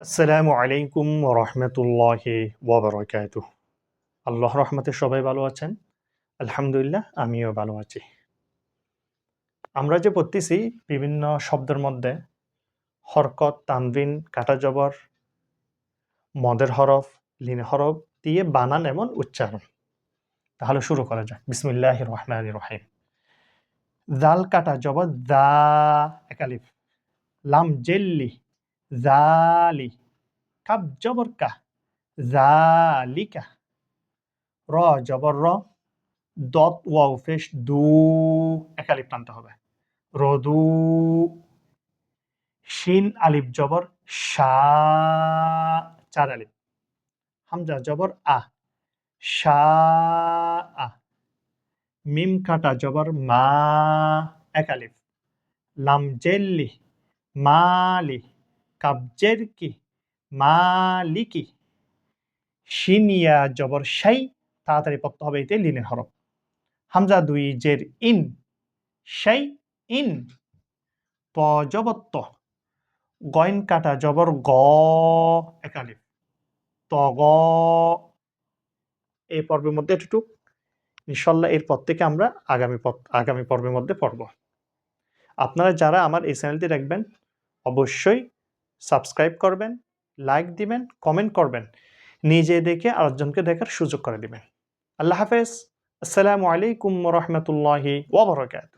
আসসালামু আলাইকুম রহমতুল্লাহি ওয়াবারাকাতুহ। আল্লাহ রহমতে সবাই ভালো আছেন? আলহামদুলিল্লাহ, আমিও ভালো আছি। আমরা যে পড়তেছি বিভিন্ন শব্দের মধ্যে হরকত, তানবিন, কাটা জবর, মদের হরফ, লিন হরফ দিয়ে বানান এবং উচ্চারণ। তাহলে শুরু করা যাক। বিসমিল্লাহির রহমানির রহিম। জাল কাটা জবর দা, এক আলিফ। লাম জেল্লি, জালি। কাব জবর কা, জালিকা। র জবর র, দত ওয়াও ফেশ দু, এক আলিফ টানতে হবে। রদু। শিন আলিফ জবর শা, চার আলিফ। হামজা জবর আ, শা আ। মিম কাটা জবর মা, এক আলিফ। লাম জেল্লি, মালি। কাবজের কি, মালিকি। শিন ইয়া জবর শাই, তাড়াতাড়ি পড়তে হবে, এতে লিনের হরফ। হামজা দুই জের ইন, শাই ইন। ত জবর ত, গইন কাটা জবর গ, এক আলিফ। তগ। এই পর্বের মধ্যে এতটুক। ইনশাল্লাহ এরপর থেকে আমরা আগামী পর্বের মধ্যে পড়ব। আপনারা যারা আমার এই চ্যানেলটি দেখবেন অবশ্যই সাবস্ক্রাইব করবেন, লাইক দিবেন, কমেন্ট করবেন। নিজে দেখে আরেকজনকে দেখার সুযোগ করে দিবেন। আল্লাহ হাফেজ। আসসালামু আলাইকুম ওয়া রাহমাতুল্লাহি ওয়া বারাকাতুহু।